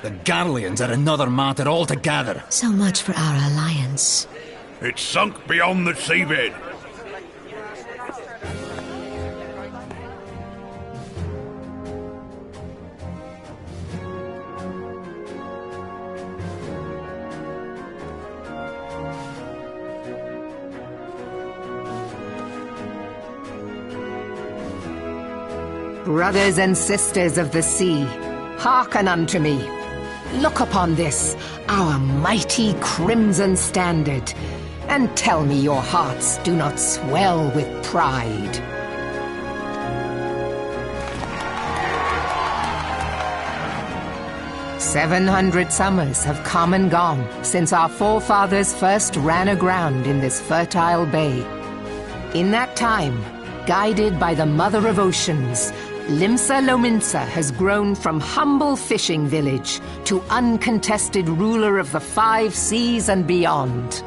The Garleans are another matter altogether. So much for our alliance. It's sunk beyond the seabed. Brothers and sisters of the sea, hearken unto me. Look upon this, our mighty crimson standard, and tell me your hearts do not swell with pride. "700 summers have come and gone since our forefathers first ran aground in this fertile bay. In that time, guided by the Mother of Oceans, Limsa Lominsa has grown from humble fishing village to uncontested ruler of the 5 seas and beyond.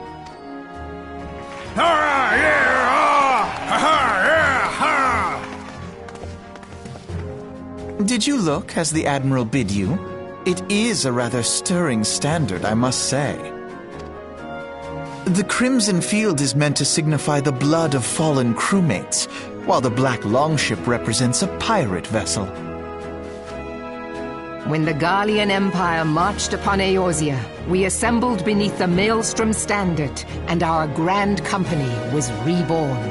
Did you look as the Admiral bid you? It is a rather stirring standard, I must say. The crimson field is meant to signify the blood of fallen crewmates, while the black longship represents a pirate vessel. When the Garlean Empire marched upon Eorzea, we assembled beneath the Maelstrom standard, and our grand company was reborn.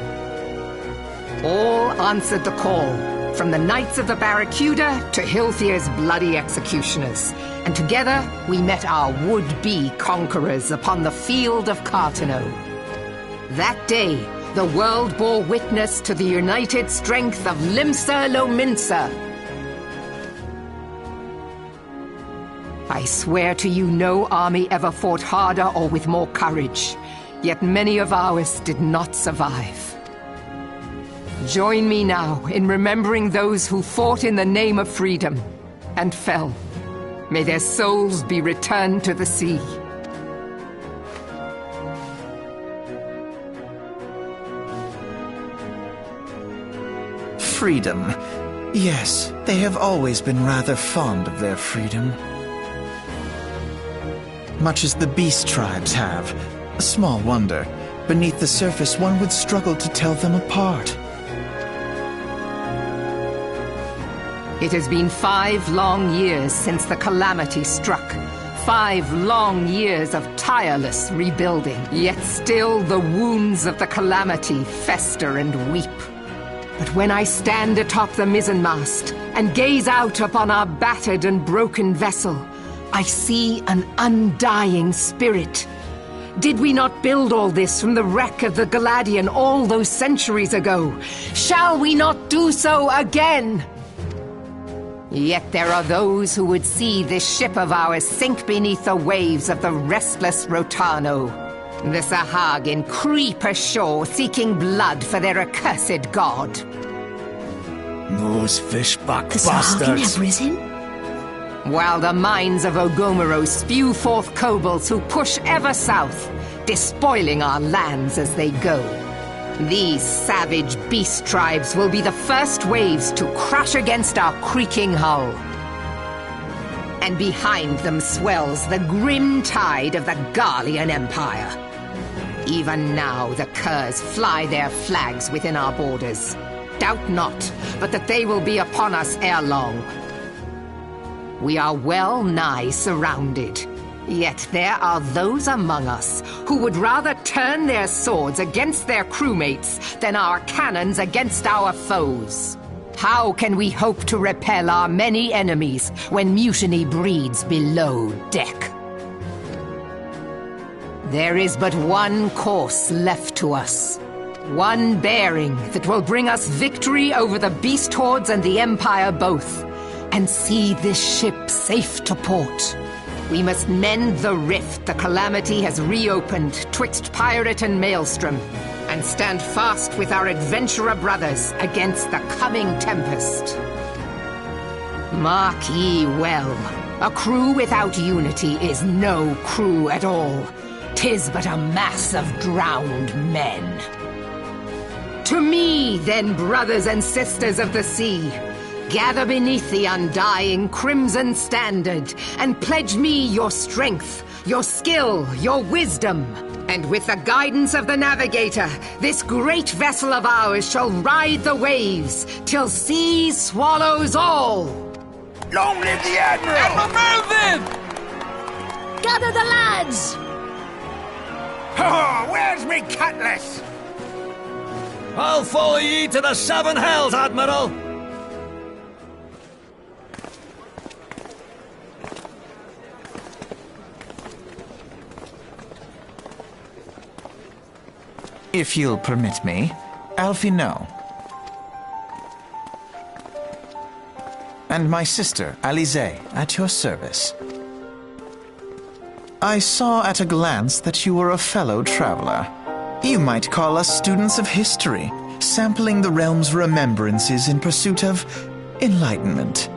All answered the call, from the Knights of the Barracuda to Hilthier's bloody executioners, and together we met our would-be conquerors upon the field of Carteneau. That day, the world bore witness to the united strength of Limsa Lominsa. I swear to you no army ever fought harder or with more courage, yet many of ours did not survive. Join me now in remembering those who fought in the name of freedom and fell. May their souls be returned to the sea. Freedom. Yes, they have always been rather fond of their freedom. Much as the beast tribes have. Small wonder. Beneath the surface, one would struggle to tell them apart. It has been 5 long years since the calamity struck. 5 long years of tireless rebuilding. Yet still the wounds of the calamity fester and weep. But when I stand atop the mizzenmast and gaze out upon our battered and broken vessel, I see an undying spirit. Did we not build all this from the wreck of the Galadian all those centuries ago? Shall we not do so again? Yet there are those who would see this ship of ours sink beneath the waves of the restless Rotano. The Sahagin creep ashore seeking blood for their accursed god. Those fishback The Sahagin bastards! have risen? While the mines of Ogomero spew forth kobolds who push ever south, despoiling our lands as they go. These savage beast tribes will be the first waves to crash against our creaking hull. And behind them swells the grim tide of the Garlean Empire. Even now the curs fly their flags within our borders. Doubt not, but that they will be upon us ere long. We are well nigh surrounded. Yet there are those among us who would rather turn their swords against their crewmates than our cannons against our foes. How can we hope to repel our many enemies when mutiny breeds below deck? There is but one course left to us. One bearing that will bring us victory over the beast hordes and the Empire both. and see this ship safe to port. We must mend the rift the Calamity has reopened twixt pirate and maelstrom, and stand fast with our adventurer brothers against the coming tempest. Mark ye well, a crew without unity is no crew at all. 'Tis but a mass of drowned men. To me, then, brothers and sisters of the sea, gather beneath the undying crimson standard, and pledge me your strength, your skill, your wisdom. And with the guidance of the navigator, this great vessel of ours shall ride the waves, till sea swallows all. Long live the Admiral! Admiral Viv! Gather the lads! Oh, where's me cutlass? I'll follow ye to the seven hells, Admiral! If you'll permit me, Alfie no. And my sister, Alize, at your service. I saw at a glance that you were a fellow traveler. You might call us students of history, sampling the realm's remembrances in pursuit of enlightenment.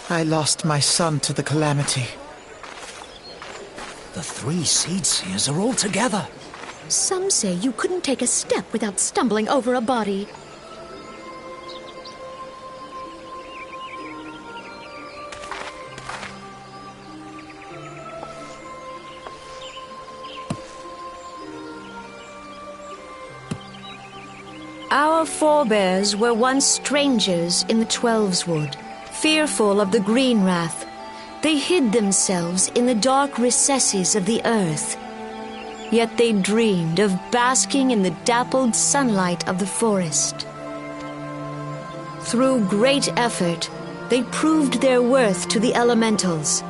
I lost my son to the calamity. The 3 Seed Seers are all together. Some say you couldn't take a step without stumbling over a body. Our forebears were once strangers in the Twelveswood, fearful of the Green Wrath. They hid themselves in the dark recesses of the earth. Yet they dreamed of basking in the dappled sunlight of the forest. Through great effort, they proved their worth to the elementals,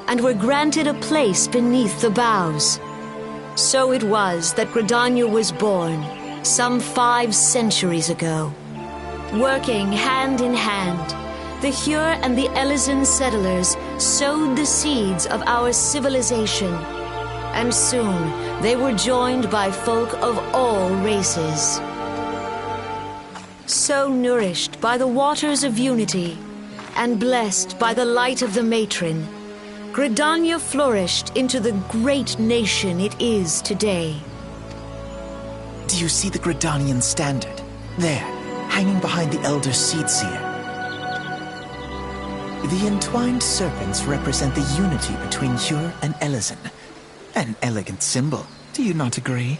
and were granted a place beneath the boughs. So it was that Gridania was born, some 5 centuries ago. Working hand in hand, the Hyur and the Elysian settlers sowed the seeds of our civilization, and soon they were joined by folk of all races. So nourished by the waters of unity, and blessed by the light of the matron, Gridania flourished into the great nation it is today. Do you see the Gridanian standard? There, hanging behind the Elder Seed Seer. The entwined serpents represent the unity between Hyur and Elysian. An elegant symbol, do you not agree?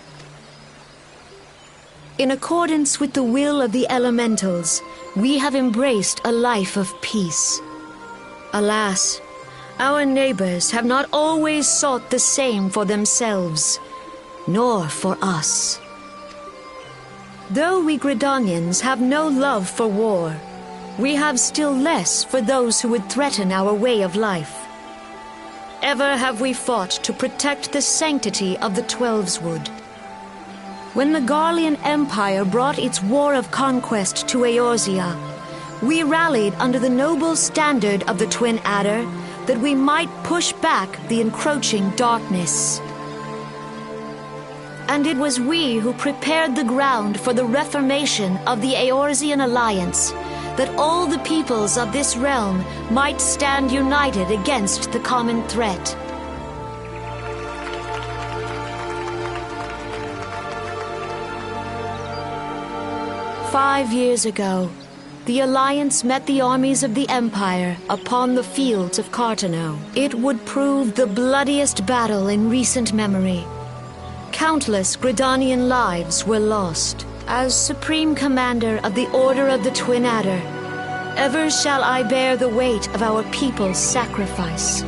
In accordance with the will of the elementals, we have embraced a life of peace. Alas, our neighbors have not always sought the same for themselves, nor for us. Though we Gridanians have no love for war, we have still less for those who would threaten our way of life. Ever have we fought to protect the sanctity of the Twelveswood. When the Garlean Empire brought its war of conquest to Eorzea, we rallied under the noble standard of the Twin Adder that we might push back the encroaching darkness. And it was we who prepared the ground for the reformation of the Eorzean Alliance, that all the peoples of this realm might stand united against the common threat. "5 years ago, the Alliance met the armies of the Empire upon the fields of Cartano. It would prove the bloodiest battle in recent memory. Countless Gridanian lives were lost. As Supreme Commander of the Order of the Twin Adder, ever shall I bear the weight of our people's sacrifice.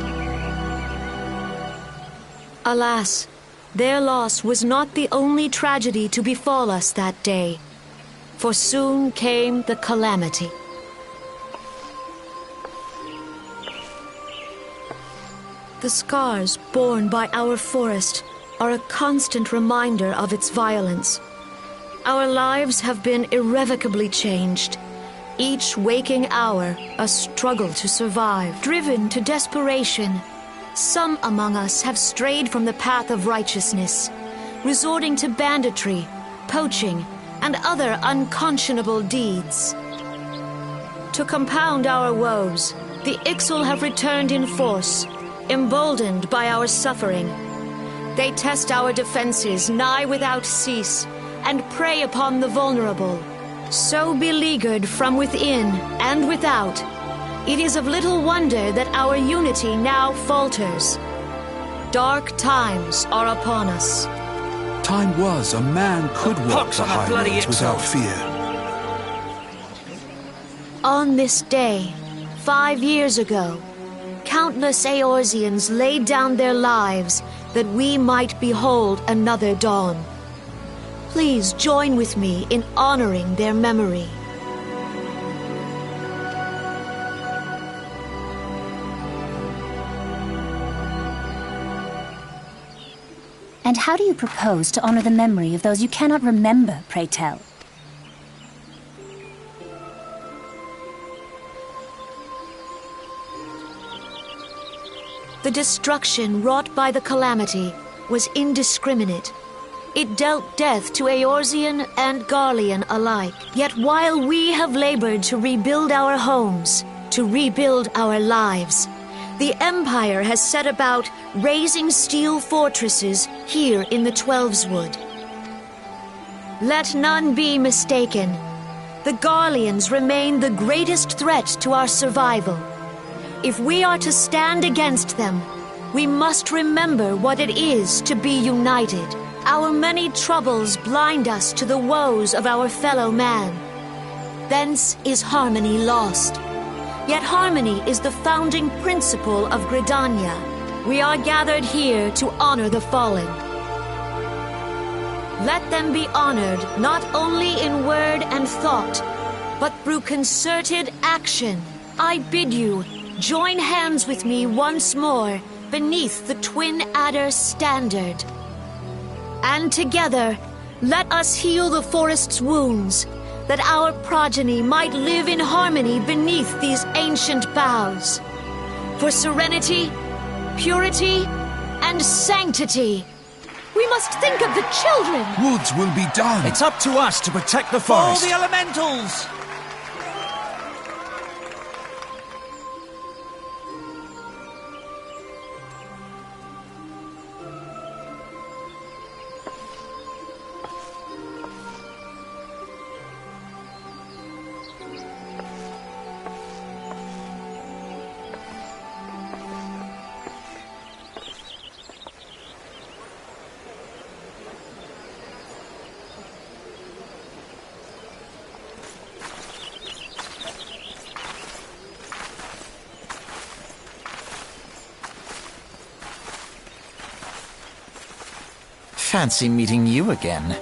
Alas, their loss was not the only tragedy to befall us that day, for soon came the calamity. The scars borne by our forest are a constant reminder of its violence. Our lives have been irrevocably changed. Each waking hour, a struggle to survive. Driven to desperation, some among us have strayed from the path of righteousness, resorting to banditry, poaching, and other unconscionable deeds. To compound our woes, the Ixal have returned in force, emboldened by our suffering. They test our defenses nigh without cease, and prey upon the vulnerable. So beleaguered from within and without, it is of little wonder that our unity now falters. Dark times are upon us. Time was a man could walk pox the on the high bloody roads without Ixal. fear. On this day, 5 years ago, countless Eorzeans laid down their lives that we might behold another dawn. Please join with me in honoring their memory. And how do you propose to honor the memory of those you cannot remember, pray tell? The destruction wrought by the calamity was indiscriminate. It dealt death to Eorzean and Garlean alike. Yet while we have labored to rebuild our homes, to rebuild our lives. The Empire has set about raising steel fortresses here in the Twelveswood. Let none be mistaken. The Garleans remain the greatest threat to our survival. If we are to stand against them, we must remember what it is to be united. Our many troubles blind us to the woes of our fellow man. Thence is harmony lost. Yet harmony is the founding principle of Gridania. We are gathered here to honor the fallen. Let them be honored not only in word and thought, but through concerted action. I bid you join hands with me once more beneath the Twin Adder standard. And together, let us heal the forest's wounds, that our progeny might live in harmony beneath these ancient boughs. For serenity, purity, and sanctity. We must think of the children! Woods will be done. It's up to us to protect the All forest. the elementals! Fancy meeting you again.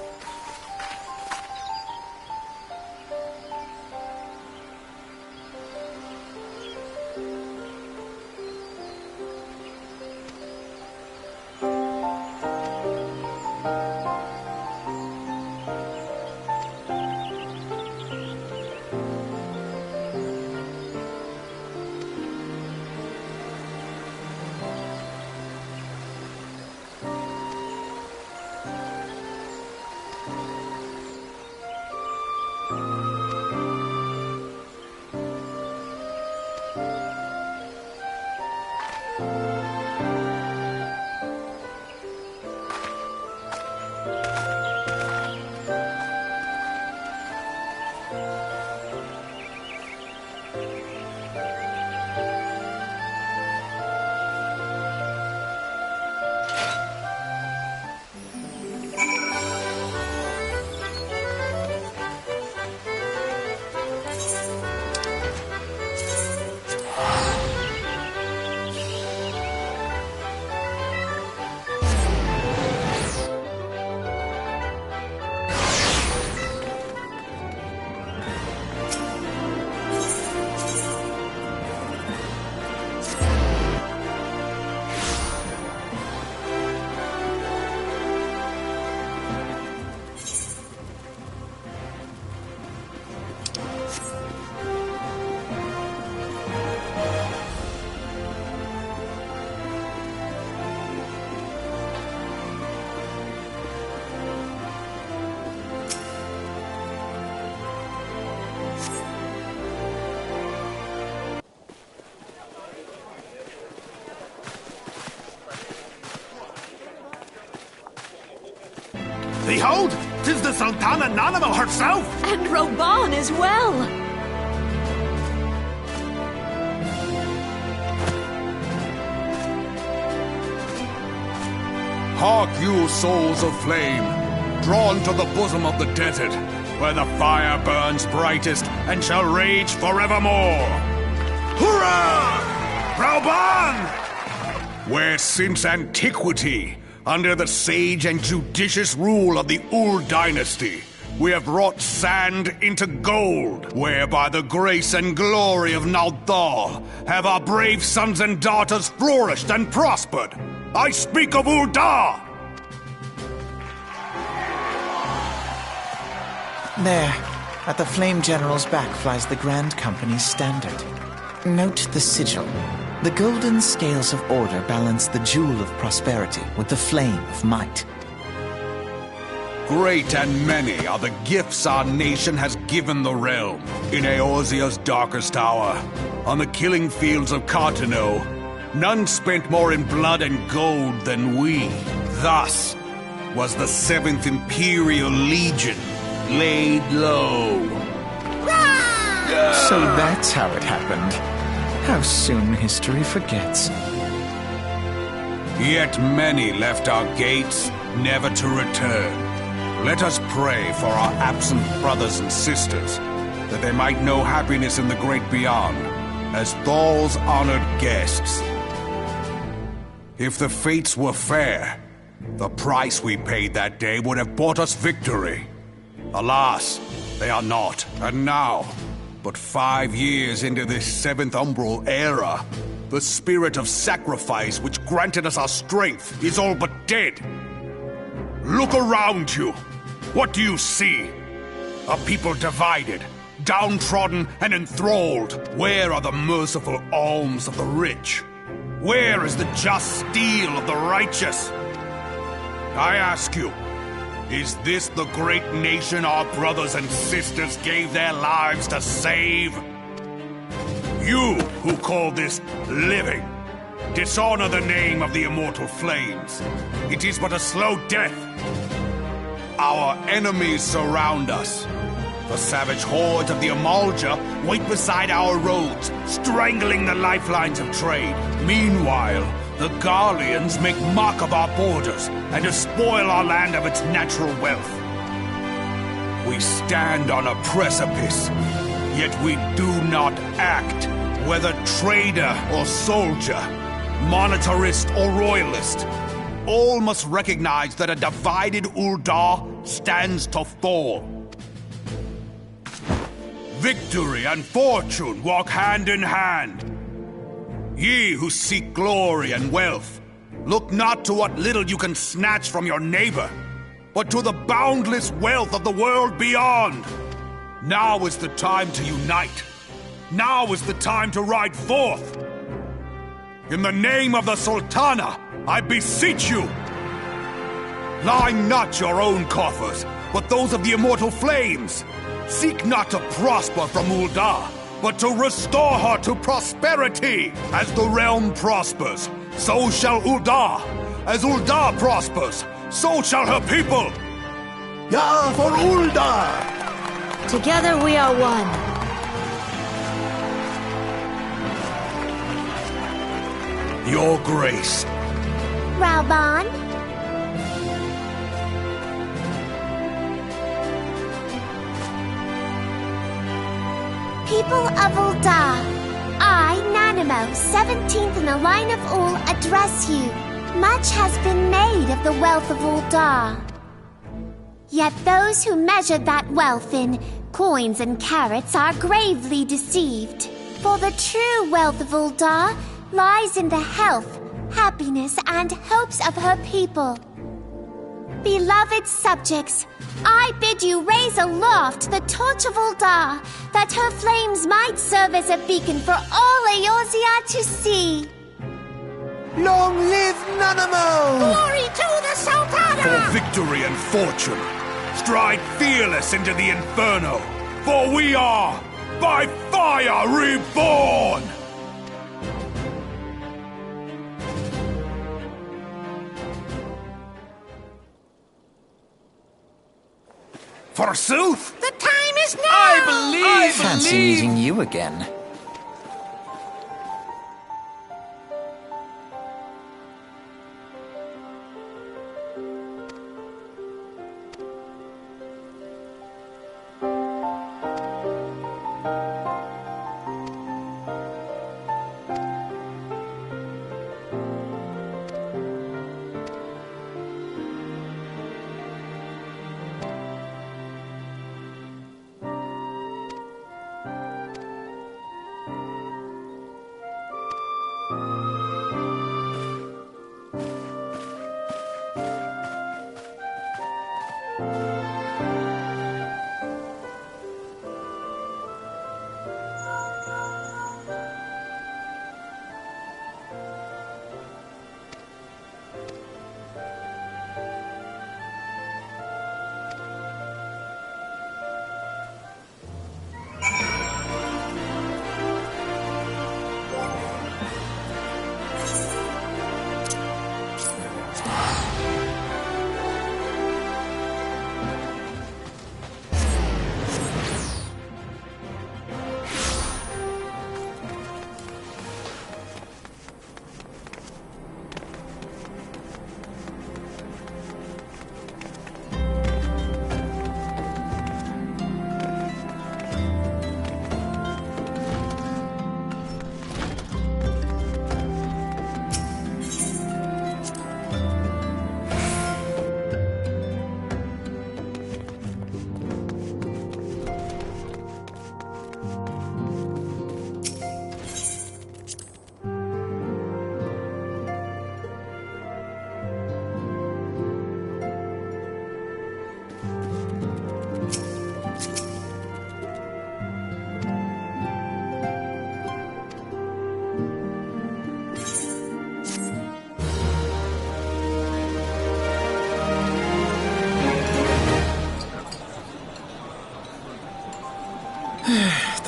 Behold, 'tis the Sultana Nanamal herself! And Roban as well! Hark you, souls of flame, drawn to the bosom of the desert, where the fire burns brightest and shall rage forevermore. Hurrah! Rauban! Where since antiquity, under the sage and judicious rule of the Ul dynasty, we have wrought sand into gold, where by the grace and glory of Naldar have our brave sons and daughters flourished and prospered. I speak of Ul'dah! There, at the Flame General's back flies the Grand Company's standard. Note the sigil. The golden scales of order balance the jewel of prosperity with the flame of might. Great and many are the gifts our nation has given the realm. In Eorzea's darkest hour, on the killing fields of Cartano, none spent more in blood and gold than we. Thus was the 7th Imperial Legion laid low. So that's how it happened. How soon history forgets. Yet many left our gates, never to return. Let us pray for our absent brothers and sisters, that they might know happiness in the great beyond, as Thal's honored guests. If the fates were fair, the price we paid that day would have bought us victory. Alas, they are not. And now, but 5 years into this 7th Umbral era, the spirit of sacrifice which granted us our strength is all but dead. Look around you. What do you see? A people divided, downtrodden and enthralled. Where are the merciful alms of the rich? Where is the just steel of the righteous? I ask you, is this the great nation our brothers and sisters gave their lives to save? You who call this living, dishonor the name of the immortal flames. It is but a slow death. Our enemies surround us. The savage hordes of the Amalja wait beside our roads, strangling the lifelines of trade. Meanwhile, the Garleans make mock of our borders and despoil our land of its natural wealth. We stand on a precipice, yet we do not act. Whether trader or soldier, monetarist or royalist, all must recognize that a divided Uldar stands to fall. Victory and fortune walk hand in hand. Ye who seek glory and wealth, look not to what little you can snatch from your neighbor, but to the boundless wealth of the world beyond. Now is the time to unite. Now is the time to ride forth. In the name of the Sultana, I beseech you, line not your own coffers, but those of the immortal flames. Seek not to prosper from Uldar, but to restore her to prosperity. As the realm prospers, so shall Uldar. As Uldar prospers, so shall her people. Ya for Uldar! Together we are one. Your Grace. Rauban? People of Uldar, I, Nanimo, 17th in the line of Ul, address you. Much has been made of the wealth of Uldar. Yet those who measure that wealth in coins and carats are gravely deceived. For the true wealth of Uldar lies in the health, happiness, and hopes of her people. Beloved subjects, I bid you raise aloft the torch of Uldar, that her flames might serve as a beacon for all Eorzea to see. Long live Nanamo! Glory to the Sultana! For victory and fortune, stride fearless into the inferno, for we are, by fire, reborn! Forsooth! The time is now! I Fancy meeting you again.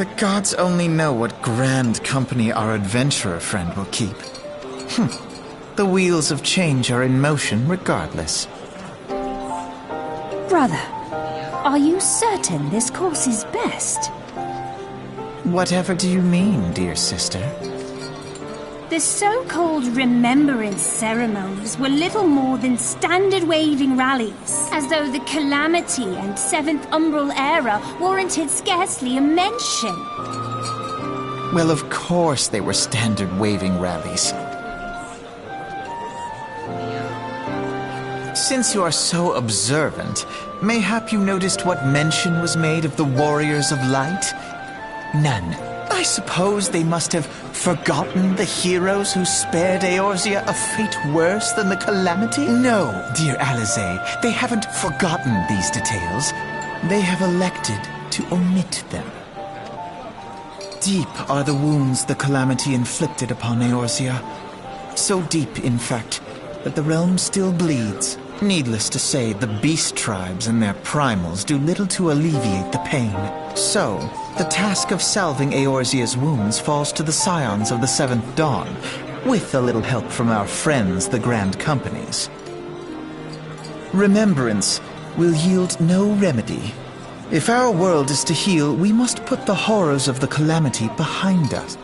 The gods only know what grand company our adventurer friend will keep. The wheels of change are in motion regardless. Brother, are you certain this course is best? Whatever do you mean, dear sister? The so-called remembrance ceremonies were little more than standard waving rallies, as though the Calamity and Seventh Umbral era warranted scarcely a mention. Well, of course they were standard waving rallies. Since you are so observant, mayhap you noticed what mention was made of the Warriors of Light? None. I suppose they must have forgotten the heroes who spared Eorzea a fate worse than the Calamity? No, dear Alisaie, they haven't forgotten these details. They have elected to omit them. Deep are the wounds the Calamity inflicted upon Eorzea. So deep, in fact, that the realm still bleeds. Needless to say, the beast tribes and their primals do little to alleviate the pain. So, the task of salving Eorzea's wounds falls to the scions of the Seventh Dawn, with a little help from our friends, the Grand Companies. Remembrance will yield no remedy. If our world is to heal, we must put the horrors of the Calamity behind us.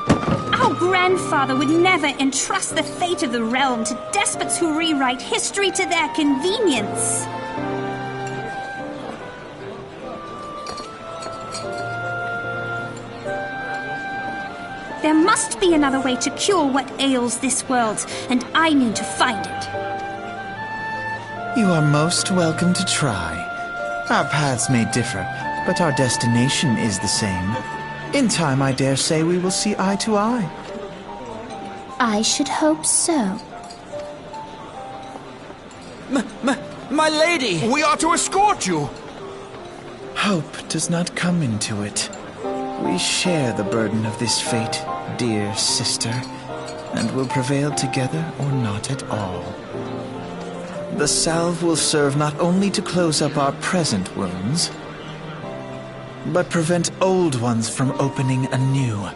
Our grandfather would never entrust the fate of the realm to despots who rewrite history to their convenience. There must be another way to cure what ails this world, and I mean to find it. You are most welcome to try. Our paths may differ, but our destination is the same. In time, I dare say, we will see eye to eye. I should hope so. My lady! We are to escort you! Hope does not come into it. We share the burden of this fate, dear sister, and will prevail together or not at all. The salve will serve not only to close up our present wounds, but prevent old ones from opening anew.